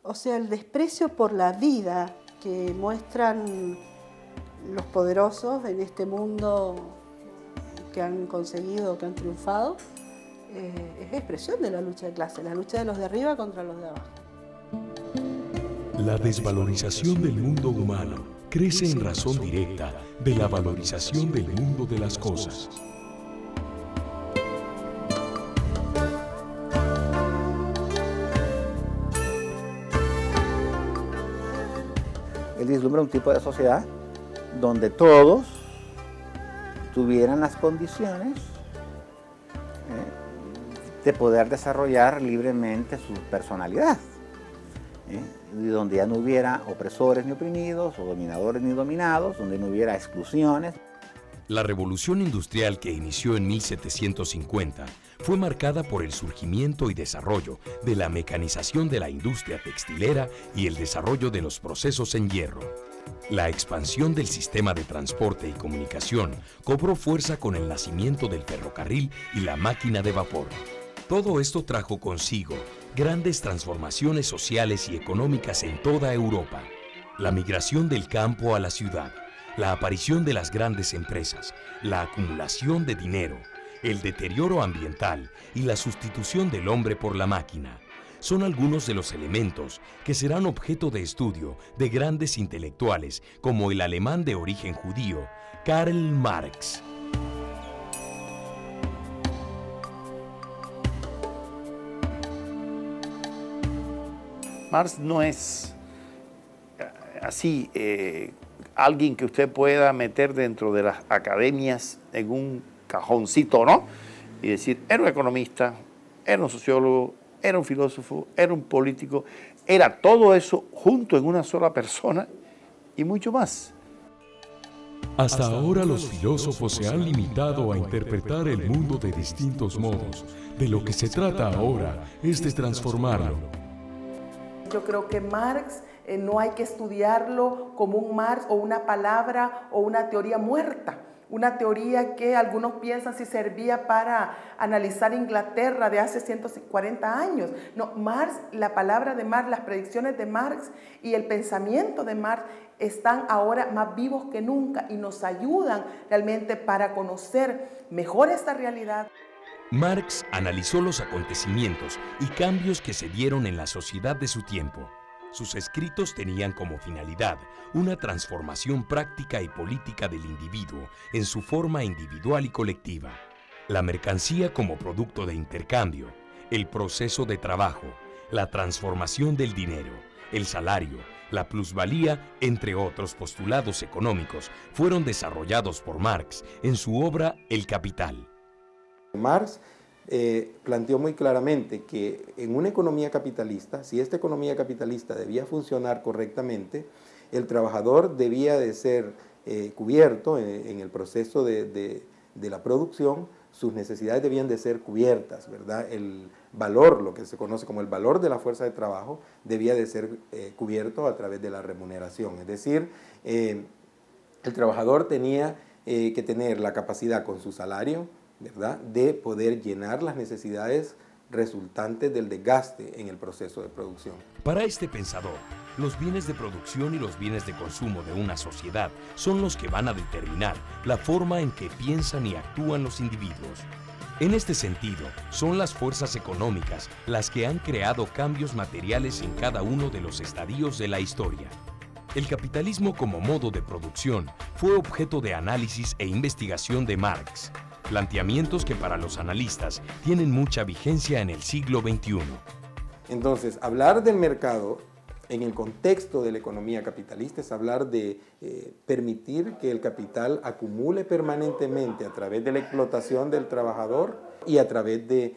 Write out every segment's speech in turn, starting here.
O sea, el desprecio por la vida que muestran los poderosos en este mundo que han conseguido, que han triunfado, es expresión de la lucha de clase, la lucha de los de arriba contra los de abajo. La desvalorización del mundo humano crece en razón directa de la valorización del mundo de las cosas. Él vislumbra un tipo de sociedad donde todos tuvieran las condiciones de poder desarrollar libremente su personalidad, y donde ya no hubiera opresores ni oprimidos, o dominadores ni dominados, donde no hubiera exclusiones. La revolución industrial que inició en 1750 fue marcada por el surgimiento y desarrollo de la mecanización de la industria textilera y el desarrollo de los procesos en hierro. La expansión del sistema de transporte y comunicación cobró fuerza con el nacimiento del ferrocarril y la máquina de vapor. Todo esto trajo consigo grandes transformaciones sociales y económicas en toda Europa. La migración del campo a la ciudad, la aparición de las grandes empresas, la acumulación de dinero, el deterioro ambiental y la sustitución del hombre por la máquina son algunos de los elementos que serán objeto de estudio de grandes intelectuales como el alemán de origen judío, Karl Marx. Marx no es así alguien que usted pueda meter dentro de las academias en un cajoncito, ¿no? Y decir, era un economista, era un sociólogo, era un filósofo, era un político, era todo eso junto en una sola persona y mucho más. Hasta ahora los filósofos se han limitado a interpretar el mundo de distintos modos. De lo que se trata ahora es de transformarlo. Yo creo que Marx no hay que estudiarlo como un Marx o una palabra o una teoría muerta. Una teoría que algunos piensan si servía para analizar Inglaterra de hace 140 años. No, Marx, la palabra de Marx, las predicciones de Marx y el pensamiento de Marx están ahora más vivos que nunca y nos ayudan realmente para conocer mejor esta realidad. Marx analizó los acontecimientos y cambios que se dieron en la sociedad de su tiempo. Sus escritos tenían como finalidad una transformación práctica y política del individuo en su forma individual y colectiva. La mercancía como producto de intercambio, el proceso de trabajo, la transformación del dinero, el salario, la plusvalía, entre otros postulados económicos, fueron desarrollados por Marx en su obra El Capital. Marx planteó muy claramente que en una economía capitalista, si esta economía capitalista debía funcionar correctamente, el trabajador debía de ser cubierto en el proceso de la producción, sus necesidades debían de ser cubiertas, ¿verdad? El valor, lo que se conoce como el valor de la fuerza de trabajo, debía de ser cubierto a través de la remuneración. Es decir, el trabajador tenía que tener la capacidad con su salario, ¿verdad?, de poder llenar las necesidades resultantes del desgaste en el proceso de producción. Para este pensador, los bienes de producción y los bienes de consumo de una sociedad son los que van a determinar la forma en que piensan y actúan los individuos. En este sentido, son las fuerzas económicas las que han creado cambios materiales en cada uno de los estadios de la historia. El capitalismo como modo de producción fue objeto de análisis e investigación de Marx, planteamientos que para los analistas tienen mucha vigencia en el siglo XXI. Entonces, hablar del mercado en el contexto de la economía capitalista es hablar de permitir que el capital acumule permanentemente a través de la explotación del trabajador y a través de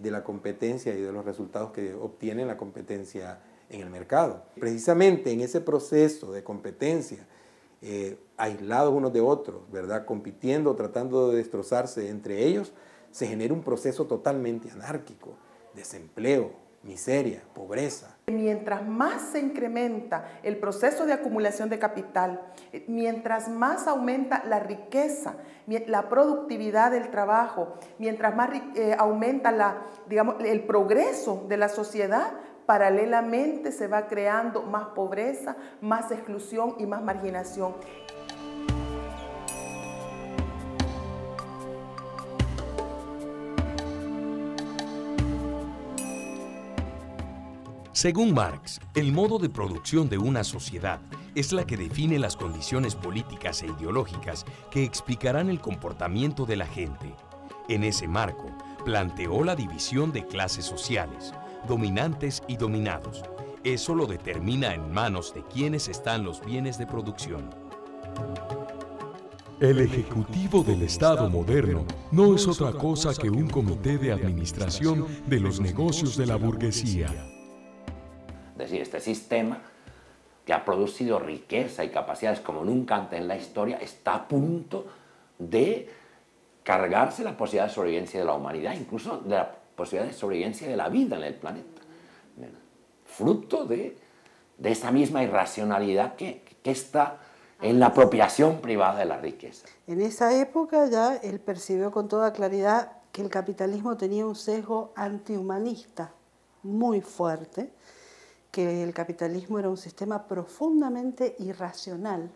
la competencia y de los resultados que obtiene la competencia en el mercado. Precisamente en ese proceso de competencia, aislados unos de otros, ¿verdad?, compitiendo, tratando de destrozarse entre ellos, se genera un proceso totalmente anárquico, desempleo, miseria, pobreza. Mientras más se incrementa el proceso de acumulación de capital, mientras más aumenta la riqueza, la productividad del trabajo, mientras más aumenta el progreso de la sociedad, paralelamente se va creando más pobreza, más exclusión y más marginación. Según Marx, el modo de producción de una sociedad es la que define las condiciones políticas e ideológicas que explicarán el comportamiento de la gente. En ese marco, planteó la división de clases sociales, dominantes y dominados. Eso lo determina en manos de quienes están los bienes de producción. El Ejecutivo del Estado moderno no es otra cosa que un comité de administración de los negocios de la burguesía. Es decir, este sistema que ha producido riqueza y capacidades como nunca antes en la historia está a punto de cargarse la posibilidad de sobrevivencia de la humanidad, incluso de la posibilidad de sobrevivencia de la vida en el planeta. Fruto de esa misma irracionalidad que está en la apropiación privada de la riqueza. En esa época ya él percibió con toda claridad que el capitalismo tenía un sesgo antihumanista muy fuerte, que el capitalismo era un sistema profundamente irracional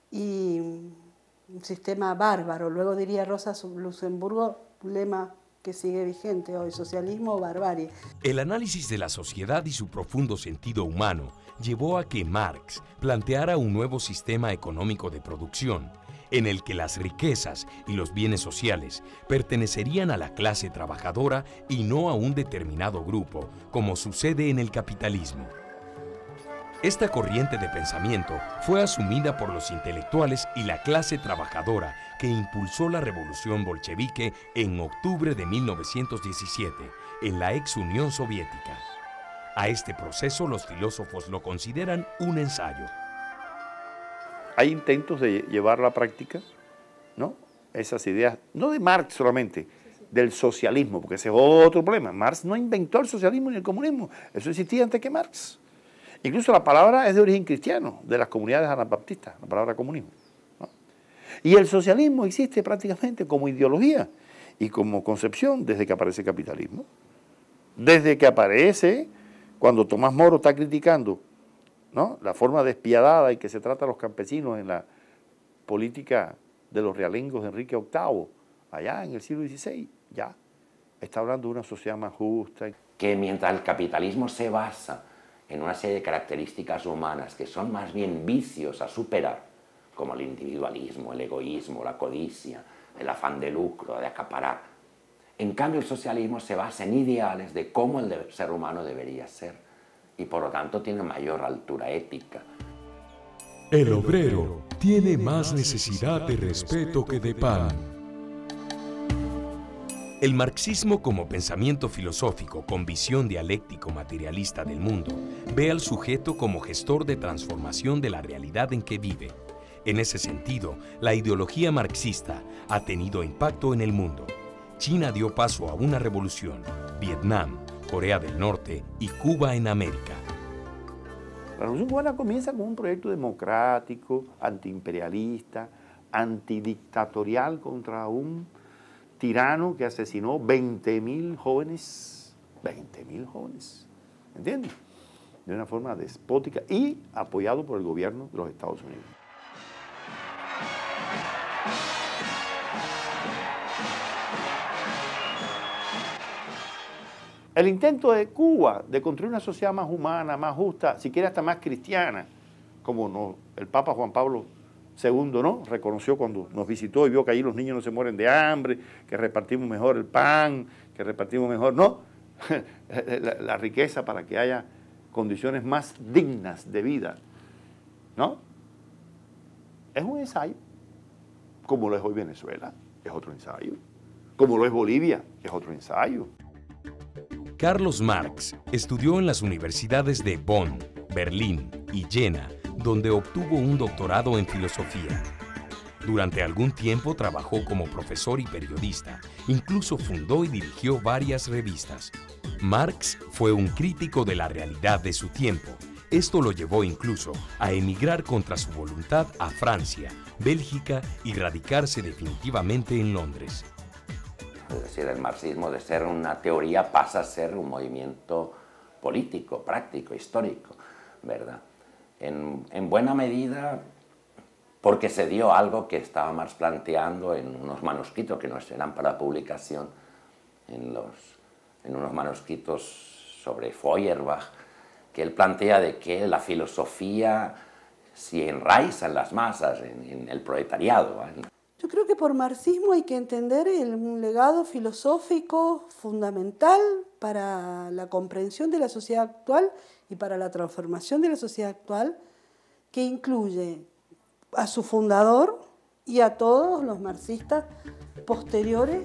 y un sistema bárbaro. Luego diría Rosa Luxemburgo, un lema que sigue vigente hoy, socialismo o barbarie. El análisis de la sociedad y su profundo sentido humano llevó a que Marx planteara un nuevo sistema económico de producción, en el que las riquezas y los bienes sociales pertenecerían a la clase trabajadora y no a un determinado grupo, como sucede en el capitalismo. Esta corriente de pensamiento fue asumida por los intelectuales y la clase trabajadora que impulsó la revolución bolchevique en octubre de 1917 en la ex Unión Soviética. A este proceso los filósofos lo consideran un ensayo. Hay intentos de llevar a la práctica, ¿no?, esas ideas, no de Marx solamente, del socialismo, porque ese es otro problema. Marx no inventó el socialismo ni el comunismo, eso existía antes que Marx. Incluso la palabra es de origen cristiano, de las comunidades anabaptistas, la palabra comunismo, ¿no? Y el socialismo existe prácticamente como ideología y como concepción desde que aparece el capitalismo. Desde que aparece, cuando Tomás Moro está criticando, ¿no?, la forma despiadada en que se trata a los campesinos en la política de los realengos de Enrique VIII, allá en el siglo XVI, ya está hablando de una sociedad más justa. Que mientras el capitalismo se basa en una serie de características humanas que son más bien vicios a superar, como el individualismo, el egoísmo, la codicia, el afán de lucro, de acaparar. En cambio, el socialismo se basa en ideales de cómo el ser humano debería ser, y por lo tanto tiene mayor altura ética. El obrero tiene más necesidad de respeto que de pan. El marxismo, como pensamiento filosófico con visión dialéctico-materialista del mundo, ve al sujeto como gestor de transformación de la realidad en que vive. En ese sentido, la ideología marxista ha tenido impacto en el mundo. China dio paso a una revolución, Vietnam, Corea del Norte y Cuba en América. La Revolución Cubana comienza como un proyecto democrático, antiimperialista, antidictatorial contra un tirano que asesinó 20.000 jóvenes, 20.000 jóvenes, ¿entiendes? De una forma despótica y apoyado por el gobierno de los Estados Unidos. El intento de Cuba de construir una sociedad más humana, más justa, si quiere hasta más cristiana, como el Papa Juan Pablo II, ¿no?, reconoció cuando nos visitó y vio que ahí los niños no se mueren de hambre, que repartimos mejor el pan, que repartimos mejor, ¿no?, la riqueza para que haya condiciones más dignas de vida, ¿no? Es un ensayo, como lo es hoy Venezuela, es otro ensayo, como lo es Bolivia, es otro ensayo. Carlos Marx estudió en las universidades de Bonn, Berlín y Jena, donde obtuvo un doctorado en filosofía. Durante algún tiempo trabajó como profesor y periodista, incluso fundó y dirigió varias revistas. Marx fue un crítico de la realidad de su tiempo. Esto lo llevó incluso a emigrar contra su voluntad a Francia, Bélgica y radicarse definitivamente en Londres. Es decir, el marxismo, de ser una teoría, pasa a ser un movimiento político, práctico, histórico, ¿verdad? En buena medida porque se dio algo que estaba Marx planteando en unos manuscritos que no eran para publicación, en unos manuscritos sobre Feuerbach, que él plantea de que la filosofía se enraiza en las masas, en el proletariado. Yo creo que por marxismo hay que entender un legado filosófico fundamental para la comprensión de la sociedad actual y para la transformación de la sociedad actual, que incluye a su fundador y a todos los marxistas posteriores.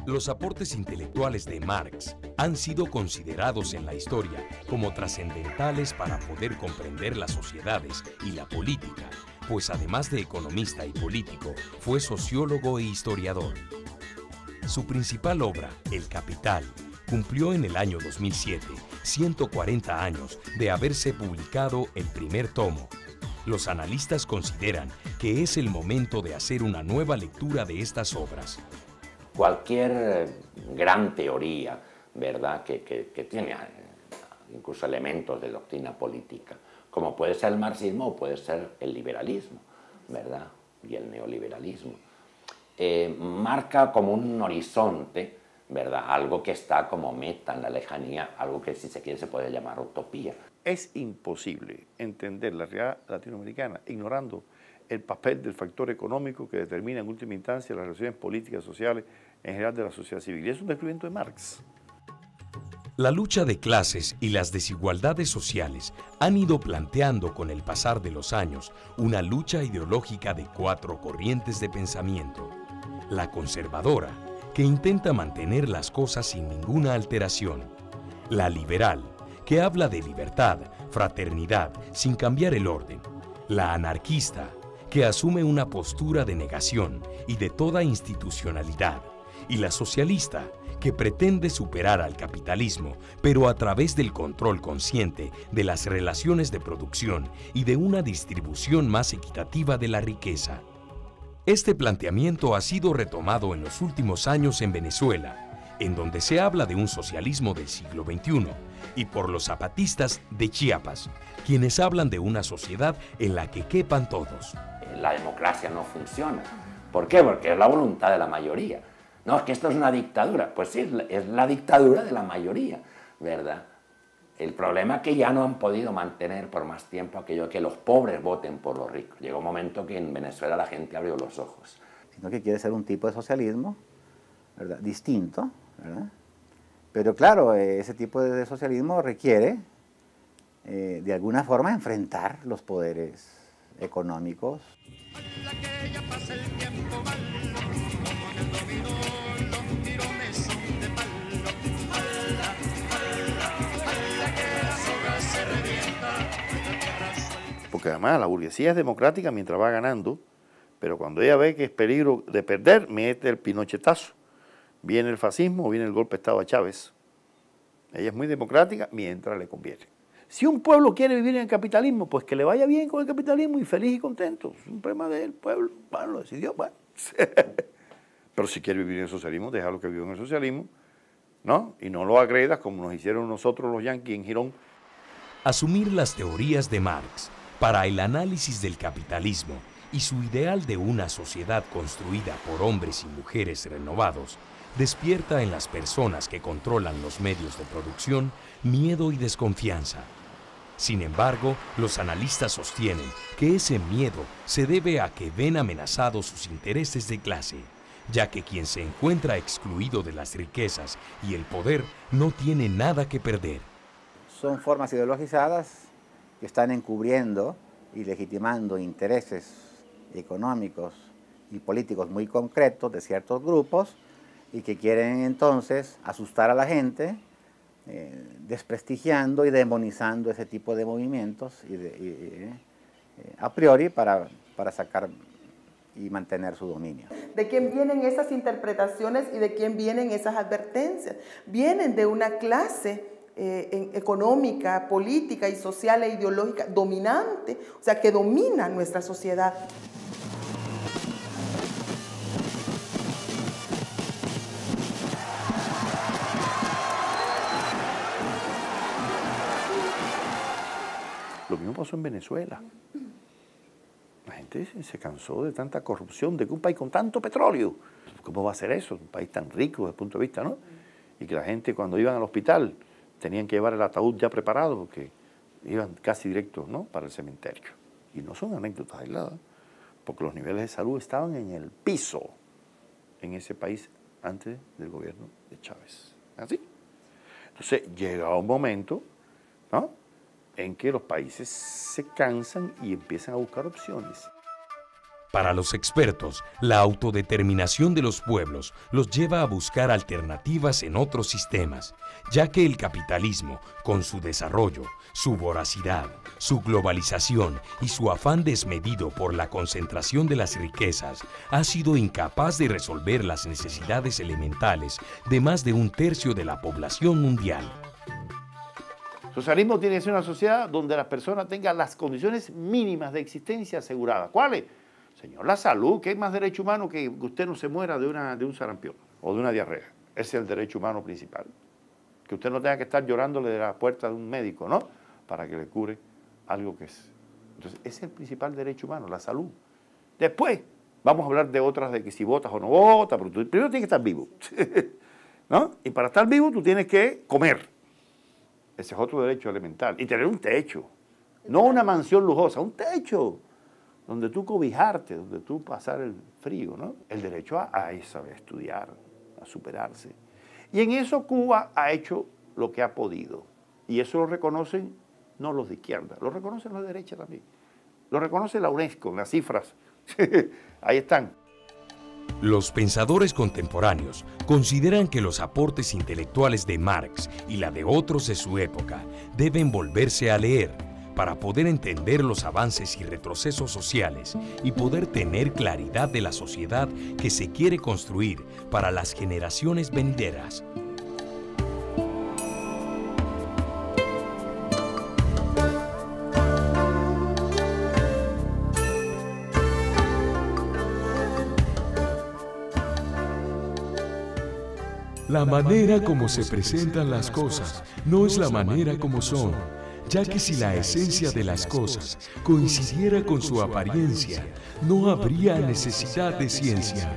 Los aportes intelectuales de Marx han sido considerados en la historia como trascendentales para poder comprender las sociedades y la política, pues además de economista y político, fue sociólogo e historiador. Su principal obra, El Capital, cumplió en el año 2007 140 años de haberse publicado el primer tomo. Los analistas consideran que es el momento de hacer una nueva lectura de estas obras. Cualquier gran teoría, ¿verdad?, que tiene incluso elementos de doctrina política, como puede ser el marxismo o puede ser el liberalismo, ¿verdad?, y el neoliberalismo, marca como un horizonte, ¿verdad?, algo que está como meta en la lejanía, algo que si se quiere se puede llamar utopía. Es imposible entender la realidad latinoamericana ignorando el papel del factor económico que determina en última instancia las relaciones políticas y sociales en general de la sociedad civil. Y es un descubrimiento de Marx. La lucha de clases y las desigualdades sociales han ido planteando con el pasar de los años una lucha ideológica de 4 corrientes de pensamiento. La conservadora, que intenta mantener las cosas sin ninguna alteración. La liberal, que habla de libertad, fraternidad, sin cambiar el orden. La anarquista, que asume una postura de negación y de toda institucionalidad. Y la socialista, que pretende superar al capitalismo, pero a través del control consciente de las relaciones de producción y de una distribución más equitativa de la riqueza. Este planteamiento ha sido retomado en los últimos años en Venezuela, en donde se habla de un socialismo del siglo XXI, y por los zapatistas de Chiapas, quienes hablan de una sociedad en la que quepan todos. La democracia no funciona. ¿Por qué? Porque es la voluntad de la mayoría. No, es que esto es una dictadura. Pues sí, es la dictadura de la mayoría, ¿verdad? El problema es que ya no han podido mantener por más tiempo aquello de que los pobres voten por los ricos. Llegó un momento que en Venezuela la gente abrió los ojos. Sino que quiere ser un tipo de socialismo, ¿verdad?, distinto, ¿verdad? Pero claro, ese tipo de socialismo requiere, de alguna forma, enfrentar los poderes económicos. Porque además la burguesía es democrática mientras va ganando, pero cuando ella ve que es peligro de perder, mete el pinochetazo. Viene el fascismo o viene el golpe de Estado a Chávez. Ella es muy democrática mientras le conviene. Si un pueblo quiere vivir en el capitalismo, pues que le vaya bien con el capitalismo y feliz y contento. Es un problema del pueblo. Bueno, lo decidió, bueno. Pero si quiere vivir en el socialismo, déjalo que viva en el socialismo, ¿no? Y no lo agredas como nos hicieron nosotros los yanquis en Girón. Asumir las teorías de Marx para el análisis del capitalismo y su ideal de una sociedad construida por hombres y mujeres renovados despierta en las personas que controlan los medios de producción miedo y desconfianza. Sin embargo, los analistas sostienen que ese miedo se debe a que ven amenazados sus intereses de clase, ya que quien se encuentra excluido de las riquezas y el poder no tiene nada que perder. Son formas ideologizadas que están encubriendo y legitimando intereses económicos y políticos muy concretos de ciertos grupos y que quieren entonces asustar a la gente, desprestigiando y demonizando ese tipo de movimientos a priori para sacar y mantener su dominio. ¿De quién vienen esas interpretaciones y de quién vienen esas advertencias? Vienen de una clase económica, política y social e ideológica dominante, o sea, que domina nuestra sociedad. Lo mismo pasó en Venezuela. La gente se cansó de tanta corrupción, de que un país con tanto petróleo, ¿cómo va a ser eso? Un país tan rico desde el punto de vista, ¿no? Y que la gente cuando iban al hospital tenían que llevar el ataúd ya preparado porque iban casi directos, ¿no?, para el cementerio. Y no son anécdotas aisladas, porque los niveles de salud estaban en el piso en ese país antes del gobierno de Chávez. ¿Así? Entonces llega un momento, ¿no?, en que los países se cansan y empiezan a buscar opciones. Para los expertos, la autodeterminación de los pueblos los lleva a buscar alternativas en otros sistemas, ya que el capitalismo, con su desarrollo, su voracidad, su globalización y su afán desmedido por la concentración de las riquezas, ha sido incapaz de resolver las necesidades elementales de más de 1/3 de la población mundial. El socialismo tiene que ser una sociedad donde las personas tengan las condiciones mínimas de existencia aseguradas. ¿Cuáles? Señor, la salud, ¿qué es más derecho humano que usted no se muera de un sarampión o de una diarrea? Ese es el derecho humano principal. Que usted no tenga que estar llorándole de la puerta de un médico, ¿no?, para que le cure algo que es. Entonces, ese es el principal derecho humano, la salud. Después, vamos a hablar de otras, de que si votas o no votas, pero tú primero tienes que estar vivo, ¿no? Y para estar vivo tú tienes que comer. Ese es otro derecho elemental. Y tener un techo. No una mansión lujosa, un techo donde tú cobijarte, donde tú pasar el frío, ¿no? El derecho a saber estudiar, a superarse. Y en eso Cuba ha hecho lo que ha podido. Y eso lo reconocen no los de izquierda, lo reconocen los de derecha también. Lo reconoce la UNESCO, en las cifras. Ahí están. Los pensadores contemporáneos consideran que los aportes intelectuales de Marx y la de otros de su época deben volverse a leer para poder entender los avances y retrocesos sociales y poder tener claridad de la sociedad que se quiere construir para las generaciones venideras. La manera como se presentan las cosas no es la manera como son, ya que si la esencia de las cosas coincidiera con su apariencia, no habría necesidad de ciencia.